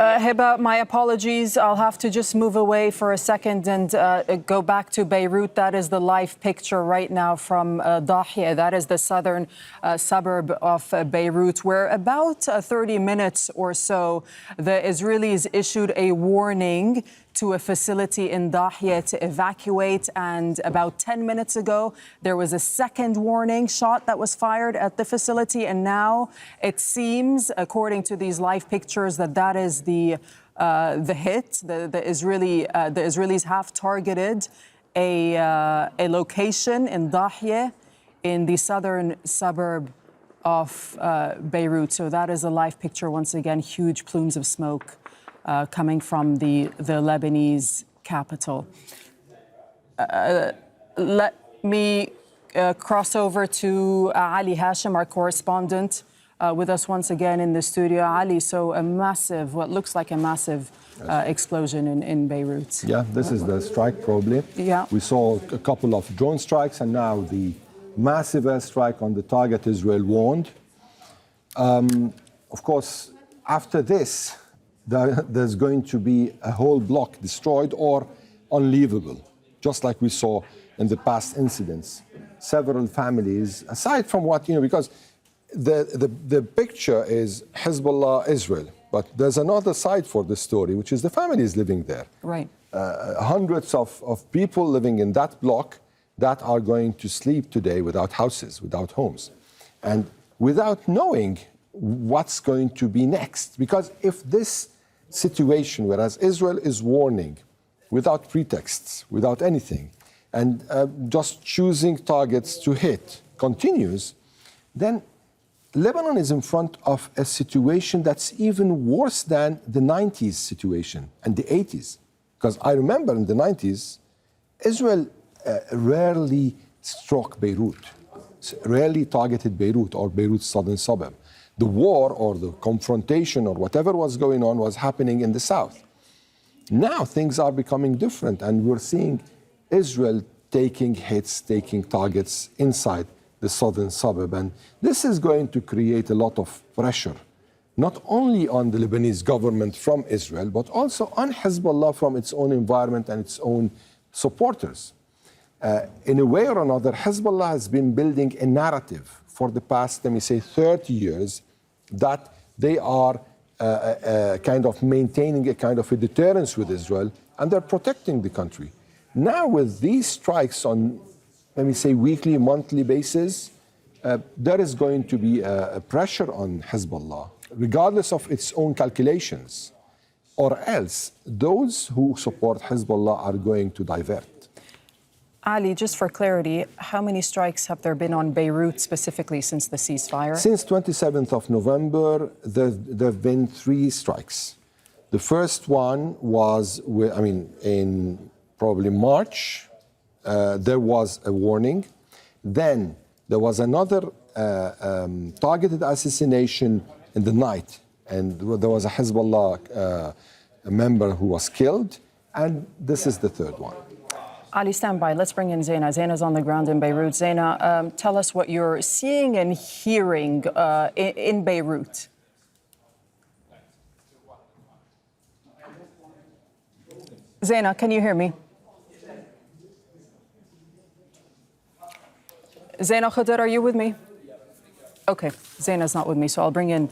Heba, my apologies. I'll have to just move away for a second and go back to Beirut. That is the live picture right now from Dahiyeh. That is the southern suburb of Beirut, where about 30 minutes or so, the Israelis issued a warning to a facility in Dahiyeh to evacuate. And about 10 minutes ago, there was a second warning shot that was fired at the facility. And now it seems, according to these live pictures, that is the hit. The Israelis have targeted a location in Dahiyeh in the southern suburb of Beirut. So that is a live picture. Once again, huge plumes of smoke coming from the Lebanese capital. Let me cross over to Ali Hashem, our correspondent, with us once again in the studio. Ali, so a massive, what looks like a massive explosion in Beirut. Yeah, this is the strike probably. Yeah. We saw a couple of drone strikes and now the massive airstrike on the target Israel warned. Of course, after this, there's going to be a whole block destroyed or unlivable, just like we saw in the past incidents. Several families, aside from what, because the picture is Hezbollah, Israel, but there's another side for the story, which is the families living there. Right. Hundreds of people living in that block that are going to sleep today without houses, without homes, and without knowing what's going to be next. Because if this situation, whereas Israel is warning without pretexts, without anything, and just choosing targets to hit continues, then Lebanon is in front of a situation that's even worse than the 90s situation and the 80s. Because I remember in the 90s, Israel rarely struck Beirut, rarely targeted Beirut or Beirut's southern suburb. The war or the confrontation or whatever was going on was happening in the south. Now things are becoming different, and we're seeing Israel taking hits, taking targets inside the southern suburb. And this is going to create a lot of pressure, not only on the Lebanese government from Israel, but also on Hezbollah from its own environment and its own supporters. In a way or another, Hezbollah has been building a narrative for the past, let me say, 30 years, that they are kind of maintaining a kind of a deterrence with Israel, and they're protecting the country. Now with these strikes on, let me say, weekly, monthly basis, there is going to be a pressure on Hezbollah, regardless of its own calculations, or else those who support Hezbollah are going to divert. Ali, just for clarity, how many strikes have there been on Beirut specifically since the ceasefire? Since 27th of November, there have been 3 strikes. The first one was, in probably March, there was a warning. Then there was another targeted assassination in the night, and there was a Hezbollah member who was killed, and this is the third one. Ali, stand by. Let's bring in Zeina. Zeina's on the ground in Beirut. Zeina, tell us what you're seeing and hearing in Beirut. Zeina, can you hear me? Zeina, Khodr, are you with me? Okay, Zeina's not with me, so I'll bring in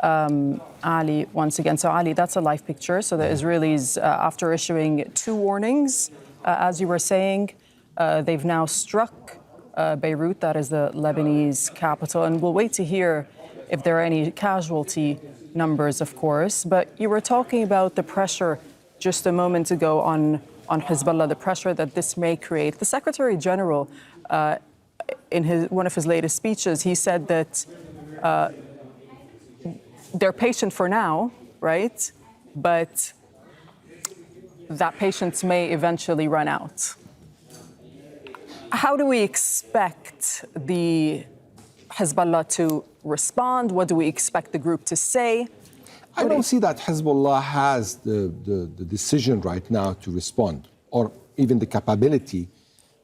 Ali once again. So Ali, that's a live picture. So the Israelis, after issuing 2 warnings, as you were saying, they've now struck Beirut, that is the Lebanese capital, and we'll wait to hear if there are any casualty numbers, of course. But you were talking about the pressure just a moment ago on Hezbollah, the pressure that this may create. The Secretary General, in one of his latest speeches, he said that they're patient for now, right? But that patience may eventually run out. How do we expect the Hezbollah to respond? What do we expect the group to say? I don't see that Hezbollah has the decision right now to respond, or even the capability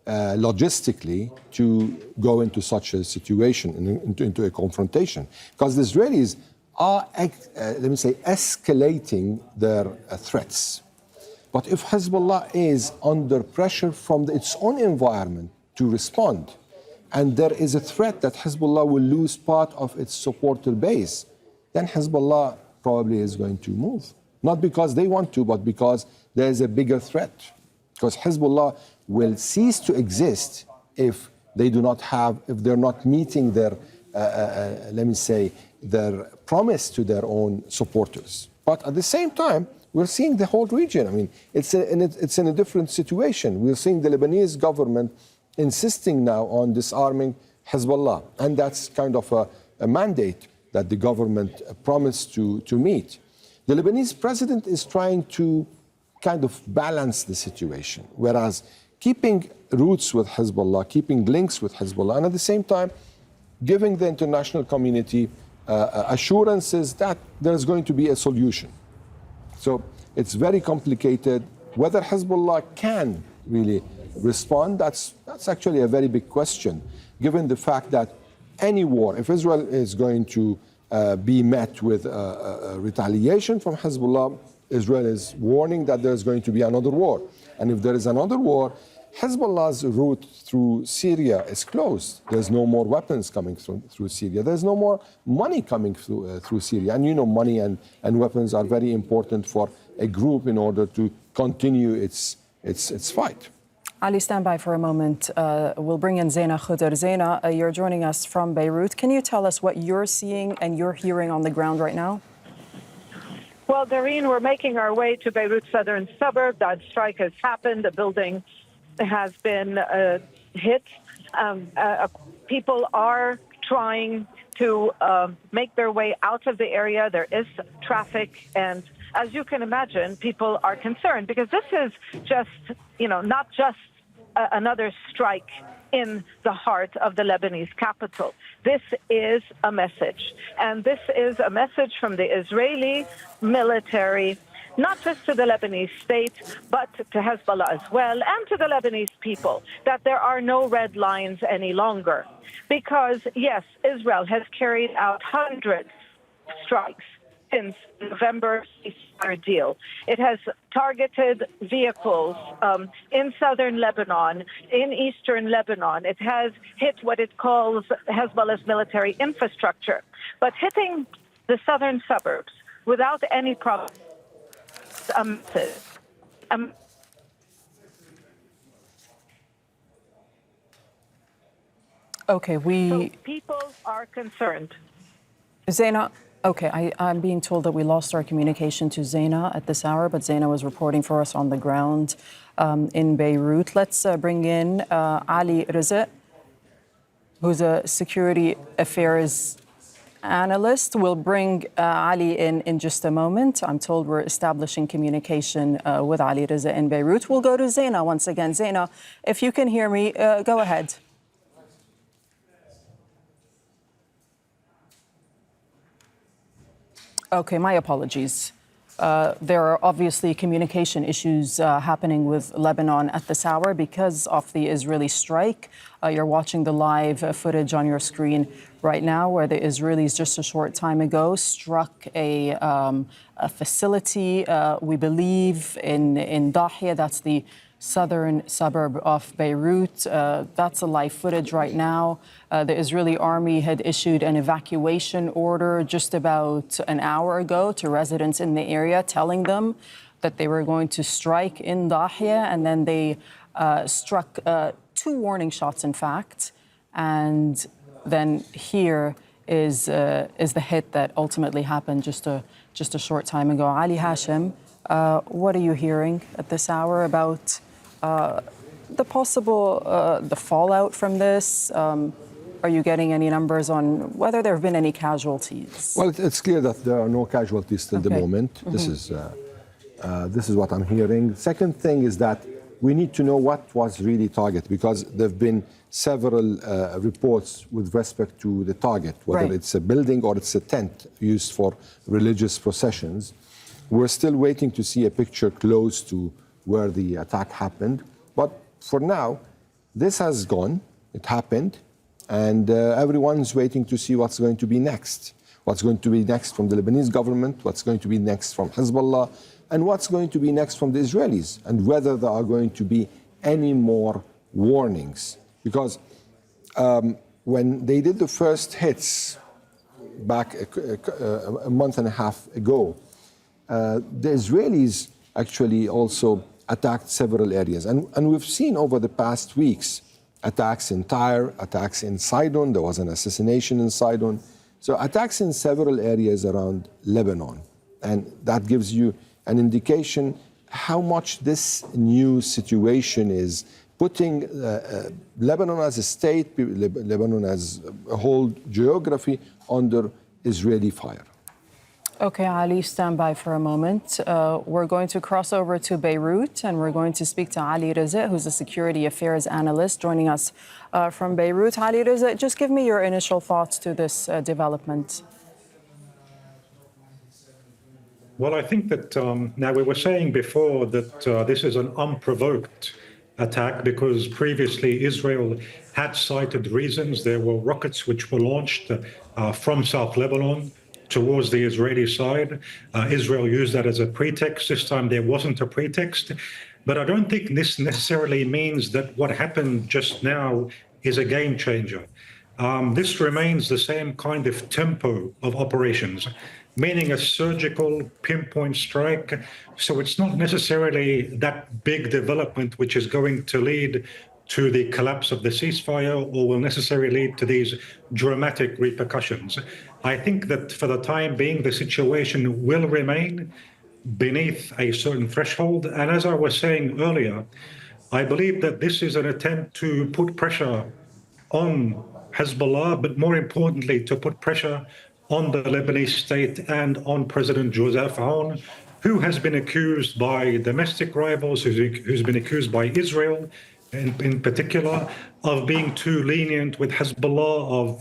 logistically to go into such a situation, into a confrontation. Because the Israelis are, let me say, escalating their threats. But if Hezbollah is under pressure from its own environment to respond, and there is a threat that Hezbollah will lose part of its supporter base, then Hezbollah probably is going to move. Not because they want to, but because there is a bigger threat. Because Hezbollah will cease to exist if they do not have, if they're not meeting their, let me say, their promise to their own supporters. But at the same time, we're seeing the whole region. I mean, it's in a different situation. We're seeing the Lebanese government insisting now on disarming Hezbollah. And that's kind of a mandate that the government promised to meet. The Lebanese president is trying to kind of balance the situation, whereas keeping roots with Hezbollah, keeping links with Hezbollah, and at the same time, giving the international community assurances that there's going to be a solution. So it's very complicated. Whether Hezbollah can really respond, that's actually a very big question, given the fact that any war, if Israel is going to be met with retaliation from Hezbollah, Israel is warning that there's going to be another war. And if there is another war, Hezbollah's route through Syria is closed. There's no more weapons coming through Syria. There's no more money coming through Syria. And you know, money and weapons are very important for a group in order to continue its fight. Ali, stand by for a moment. We'll bring in Zeina Khodr. Zeina, you're joining us from Beirut. Can you tell us what you're seeing and you're hearing on the ground right now? Well, Doreen, we're making our way to Beirut's southern suburb. That strike has happened. The building has been hit. People are trying to make their way out of the area. There is traffic, and as you can imagine, people are concerned because this is just, not just another strike in the heart of the Lebanese capital. This is a message, and this is a message from the Israeli military, not just to the Lebanese state, but to Hezbollah as well, and to the Lebanese people, that there are no red lines any longer. Because, yes, Israel has carried out hundreds of strikes since November ceasefire deal. It has targeted vehicles in southern Lebanon, in eastern Lebanon. It has hit what it calls Hezbollah's military infrastructure. But hitting the southern suburbs without any problem, Okay, so people are concerned. Zeina, okay, I'm being told that we lost our communication to Zeina at this hour, but Zeina was reporting for us on the ground in Beirut. Let's bring in Ali Rizk, who's a security affairs analyst. We'll bring Ali in just a moment. I'm told we're establishing communication with Ali Rizk in Beirut. We'll go to Zeina once again. Zeina, if you can hear me, go ahead. Okay, my apologies. There are obviously communication issues happening with Lebanon at this hour because of the Israeli strike. You're watching the live footage on your screen right now where the Israelis just a short time ago struck a facility, we believe, in Dahiyeh. That's the southern suburb of Beirut. That's a live footage right now. The Israeli army had issued an evacuation order just about an hour ago to residents in the area, telling them that they were going to strike in Dahiyeh, and then they struck 2 warning shots, in fact. And then here is the hit that ultimately happened just a short time ago. Ali Hashem, what are you hearing at this hour about the possible the fallout from this? Are you getting any numbers on whether there have been any casualties? Well, it's clear that there are no casualties till the moment. Mm-hmm. This is what I'm hearing. Second thing is that we need to know what was really targeted, because there have been several reports with respect to the target, whether it's a building or it's a tent used for religious processions. We're still waiting to see a picture close to where the attack happened. But for now, this has gone, it happened, and everyone's waiting to see what's going to be next. what's going to be next from the Lebanese government, what's going to be next from Hezbollah, and what's going to be next from the Israelis, and whether there are going to be any more warnings. Because when they did the first hits back a month and a half ago, the Israelis actually also attacked several areas. And we've seen over the past weeks attacks in Tyre, attacks in Sidon. There was an assassination in Sidon. So attacks in several areas around Lebanon. And that gives you an indication how much this new situation is putting Lebanon as a state, Lebanon as a whole geography under Israeli fire. Okay, Ali, stand by for a moment. We're going to cross over to Beirut, and we're going to speak to Ali Rizk, who's a security affairs analyst, joining us from Beirut. Ali Rizk, just give me your initial thoughts to this development. Well, I think that now we were saying before that this is an unprovoked attack because previously Israel had cited reasons. There were rockets which were launched from South Lebanon towards the Israeli side. Israel used that as a pretext. This time there wasn't a pretext. But I don't think this necessarily means that what happened just now is a game changer. This remains the same kind of tempo of operations, meaning a surgical pinpoint strike. So it's not necessarily that big development which is going to lead to the collapse of the ceasefire or will necessarily lead to these dramatic repercussions. I think that for the time being, the situation will remain beneath a certain threshold. And as I was saying earlier, I believe that this is an attempt to put pressure on Hezbollah, but more importantly, to put pressure on the Lebanese state and on President Joseph Aoun, who has been accused by domestic rivals, who's been accused by Israel in particular, of being too lenient with Hezbollah, of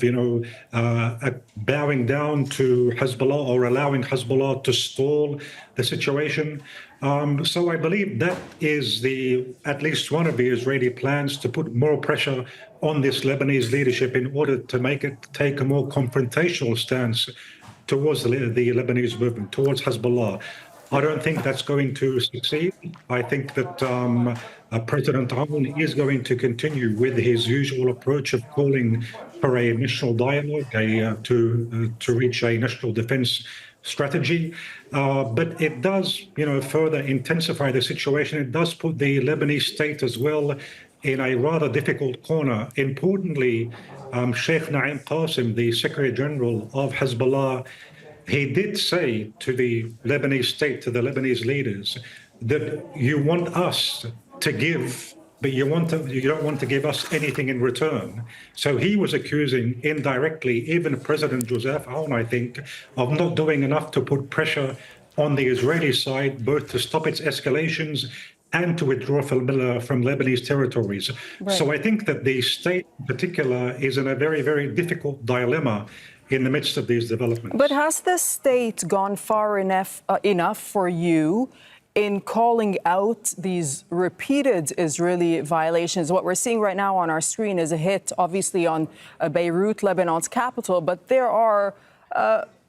bowing down to Hezbollah or allowing Hezbollah to stall the situation. So I believe that is at least one of the Israeli plans to put more pressure on this Lebanese leadership in order to make it take a more confrontational stance towards the Lebanese movement, towards Hezbollah. I don't think that's going to succeed. I think that President Aoun is going to continue with his usual approach of calling for a national dialogue, to reach a national defense strategy. But it does, further intensify the situation. It does put the Lebanese state as well in a rather difficult corner. Importantly, Sheikh Naim Qasim, the Secretary General of Hezbollah, he did say to the Lebanese state, to the Lebanese leaders, that you want us to give, but you don't want to give us anything in return. So he was accusing indirectly even President Joseph Aoun, I think, of not doing enough to put pressure on the Israeli side, both to stop its escalations and to withdraw from Lebanese territories. Right. So I think that the state in particular is in a very, very difficult dilemma in the midst of these developments. But has the state gone far enough for you in calling out these repeated Israeli violations? What we're seeing right now on our screen is a hit, obviously, on Beirut, Lebanon's capital, but there are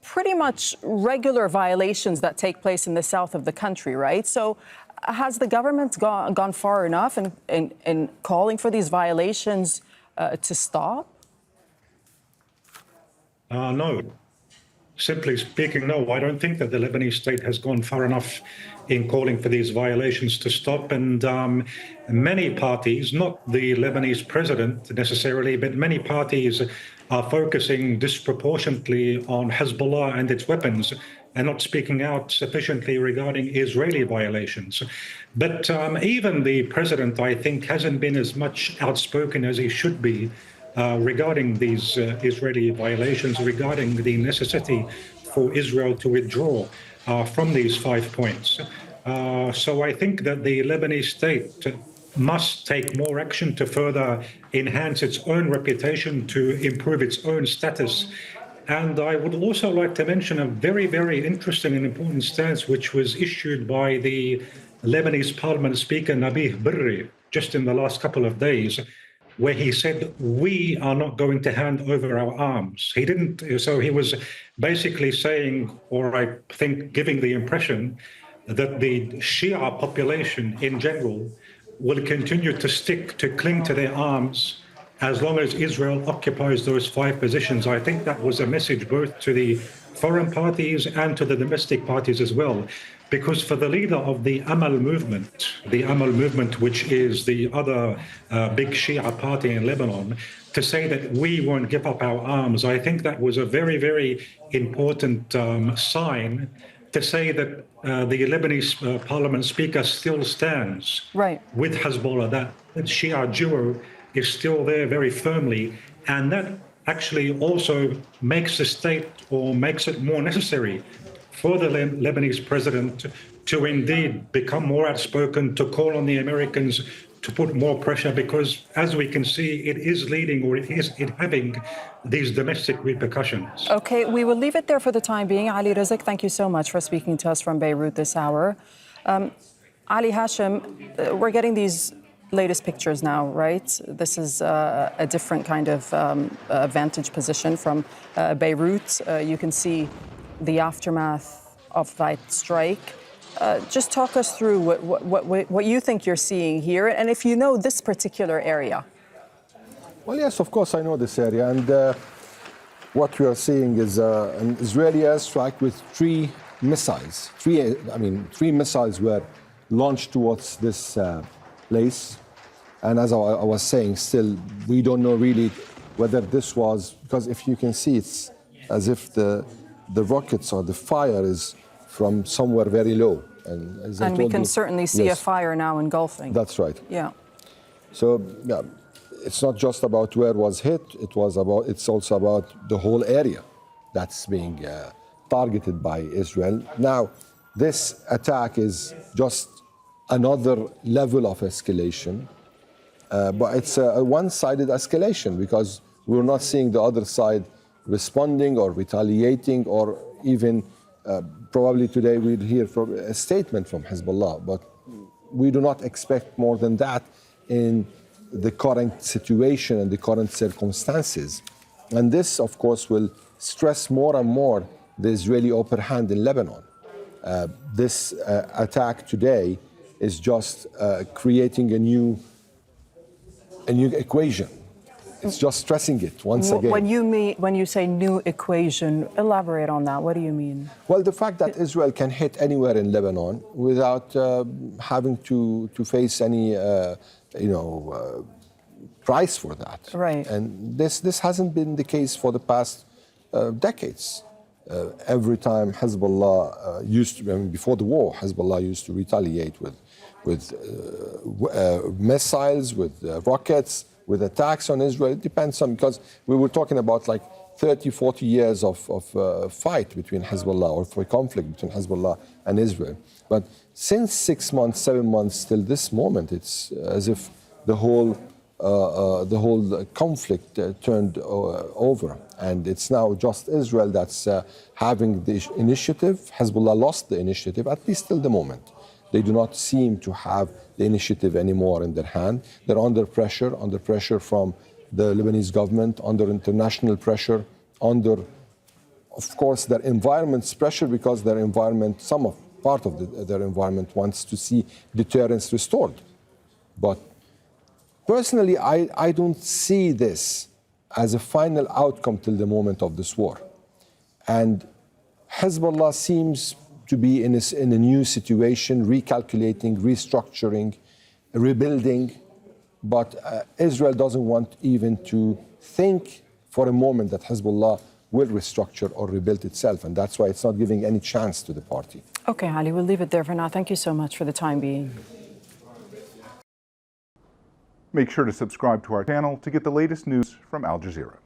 pretty much regular violations that take place in the south of the country, right? So has the government gone far enough in calling for these violations to stop? No. Simply speaking, no. I don't think that the Lebanese state has gone far enough in calling for these violations to stop. And many parties, not the Lebanese president necessarily, but many parties are focusing disproportionately on Hezbollah and its weapons and not speaking out sufficiently regarding Israeli violations. But even the president, I think, hasn't been as much outspoken as he should be regarding these Israeli violations, regarding the necessity for Israel to withdraw from these 5 points. So I think that the Lebanese state must take more action to further enhance its own reputation, to improve its own status. And I would also like to mention a very, very interesting and important stance which was issued by the Lebanese Parliament Speaker Nabih Berri just in the last couple of days. where he said, we are not going to hand over our arms. He didn't, so he was basically saying, or I think giving the impression that the Shia population in general will continue to cling to their arms as long as Israel occupies those 5 positions. I think that was a message both to the foreign parties and to the domestic parties as well. Because for the leader of the Amal movement, which is the other big Shia party in Lebanon, to say that we won't give up our arms, I think that was a very, very important sign to say that the Lebanese parliament speaker still stands with Hezbollah, that Shia duo is still there very firmly. And that actually also makes the state, or makes it more necessary for the Lebanese president to indeed become more outspoken, to call on the Americans to put more pressure, because as we can see, it is leading, or it having these domestic repercussions. Okay, we will leave it there for the time being. Ali Rizk, thank you so much for speaking to us from Beirut this hour. Ali Hashem, we're getting these latest pictures now, right? This is a different kind of vantage position from Beirut. You can see the aftermath of that strike. Just talk us through what you think you're seeing here, and if you know this particular area. Well, yes, of course I know this area, and what we are seeing is an Israeli airstrike with 3 missiles. 3 missiles were launched towards this place, and as I was saying, still we don't know really whether this was, because if you can see, it's as if the rockets or the fire is from somewhere very low. And we can certainly see a fire now engulfing. That's right. Yeah. So yeah, it's not just about where it was hit, it's also about the whole area that's being targeted by Israel. Now, this attack is just another level of escalation, but it's a one-sided escalation, because we're not seeing the other side responding or retaliating, or even probably today we'll hear from a statement from Hezbollah, but we do not expect more than that in the current situation and the current circumstances. And this, of course, will stress more and more the Israeli upper hand in Lebanon. This attack today is just creating a new equation. It's just stressing it once again. When you say new equation, elaborate on that. What do you mean? Well, the fact that Israel can hit anywhere in Lebanon without having to face any, price for that. Right. And this hasn't been the case for the past decades. Every time Hezbollah before the war, Hezbollah used to retaliate with missiles, with rockets, with attacks on Israel. It depends on, because we were talking about like 30, 40 years of fight between Hezbollah, or for conflict between Hezbollah and Israel. But since 6 months, 7 months till this moment, it's as if the whole conflict turned over. And it's now just Israel that's having the initiative. Hezbollah lost the initiative, at least till the moment. They do not seem to have the initiative anymore in their hand. They're under pressure from the Lebanese government, under international pressure, under, of course, their environment's pressure, because their environment, part of their environment wants to see deterrence restored. But personally, I don't see this as a final outcome till the moment of this war. And Hezbollah seems to be in a new situation, recalculating, restructuring, rebuilding. But Israel doesn't want even to think for a moment that Hezbollah will restructure or rebuild itself. And that's why it's not giving any chance to the party. Okay, Ali, we'll leave it there for now. Thank you so much for the time being. Make sure to subscribe to our channel to get the latest news from Al Jazeera.